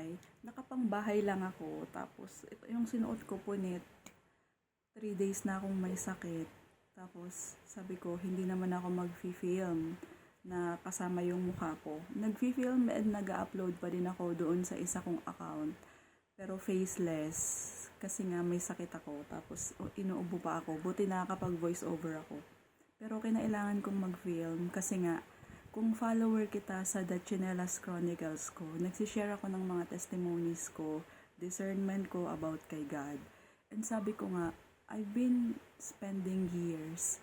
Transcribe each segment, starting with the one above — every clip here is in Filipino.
bahay. Nakapangbahay lang ako. Tapos, ito yung sinuot ko punit. 3 days na akong may sakit. Tapos, sabi ko, hindi naman ako mag-film na kasama yung mukha ko. Nag-film and nag-upload pa din ako doon sa isa kong account. Pero faceless. Kasi nga may sakit ako. Tapos, inuubo pa ako. Buti nakakapag-voice over ako. Pero kinailangan kong mag-film kasi nga, kung follower kita sa The Chinelas Chronicles ko, nagsishare ako ng mga testimonies ko, discernment ko about kay God. And sabi ko nga, I've been spending years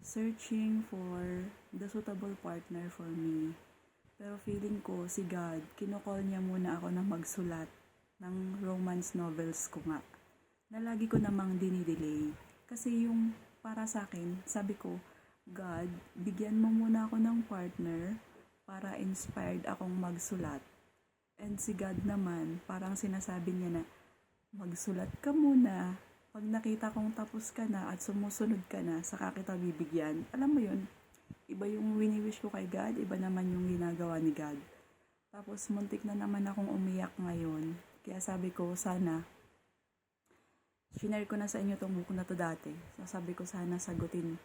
searching for the suitable partner for me. Pero feeling ko si God, kinokall niya muna ako na magsulat ng romance novels ko nga. Na lagi ko namang dinidelay. Kasi yung para sa akin, sabi ko, God, bigyan mo muna ako ng partner para inspired akong magsulat. And si God naman, parang sinasabi niya na, magsulat ka muna. Pag nakita kong tapos ka na at sumusunod ka na, saka kita bibigyan. Alam mo yun, iba yung wini-wish ko kay God, iba naman yung ginagawa ni God. Tapos muntik na naman akong umiyak ngayon. Kaya sabi ko, sana, shinare ko na sa inyo tong book na to dati. So sabi ko sana sagutin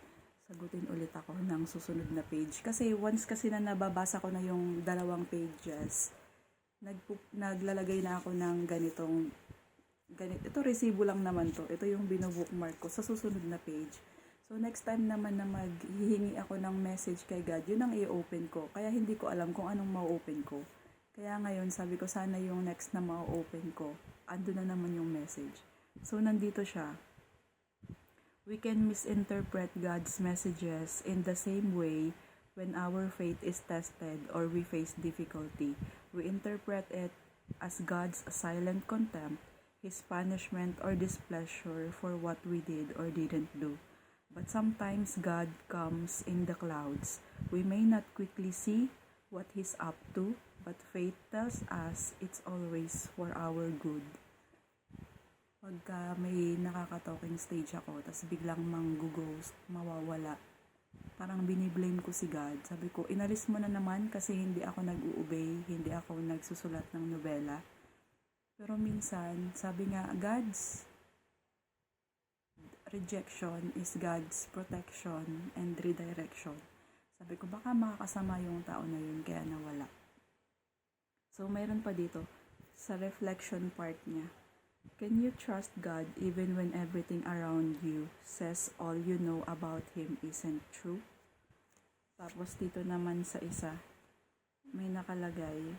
ulit ako ng susunod na page. Kasi once kasi na nababasa ko na yung 2 pages, naglalagay na ako ng ganito, ito resibo lang naman to. Ito yung binobookmark ko sa susunod na page. So next time naman na maghihingi ako ng message kay God, yun ang i-open ko. Kaya hindi ko alam kung anong ma-open ko. Kaya ngayon sabi ko sana yung next na ma-open ko, ando na naman yung message. So nandito siya. We can misinterpret God's messages in the same way when our faith is tested or we face difficulty. We interpret it as God's silent contempt, His punishment or displeasure for what we did or didn't do. But sometimes God comes in the clouds. We may not quickly see what He's up to, but faith tells us it's always for our good. Pagka may nakaka-talking stage ako, tas biglang mang-ghost, mawawala, parang biniblame ko si God. Sabi ko, inalis mo na naman kasi hindi ako nag-uubay, hindi ako nagsusulat ng nobela. Pero minsan, sabi nga, God's rejection is God's protection and redirection. Sabi ko, baka makakasama yung tao na yun, kaya nawala. So, mayroon pa dito, sa reflection part niya. Can you trust God even when everything around you says all you know about Him isn't true? Tapos dito naman sa isa, may nakalagay,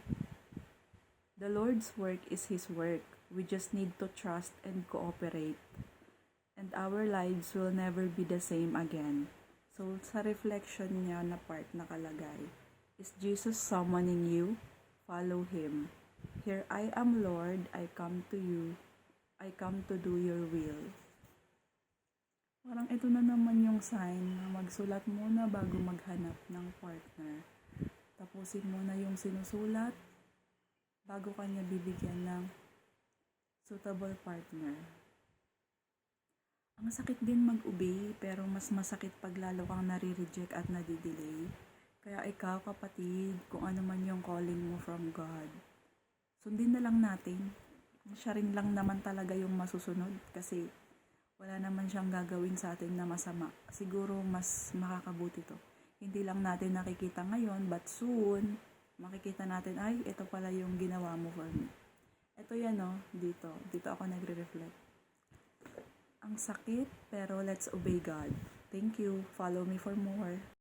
the Lord's work is His work. We just need to trust and cooperate. And our lives will never be the same again. So sa reflection niya na part nakalagay, is Jesus summoning you? Follow Him. Here I am, Lord, I come to you. I come to do your will. Parang ito na naman yung sign na magsulat muna bago maghanap ng partner. Tapusin mo na yung sinusulat bago kanya bibigyan ng suitable partner. Ang sakit din mag-obey pero mas masakit pag lalo kang nare-reject at nadidelay. Kaya ikaw kapatid, kung ano man yung calling mo from God, sundin na lang natin. Siya rin lang naman talaga yung masusunod kasi wala naman siyang gagawin sa atin na masama. Siguro mas makakabuti to. Hindi lang natin nakikita ngayon but soon makikita natin ay ito pala yung ginawa mo for me. Ito yan dito ako nagre-reflect. Ang sakit pero let's obey God. Thank you. Follow me for more.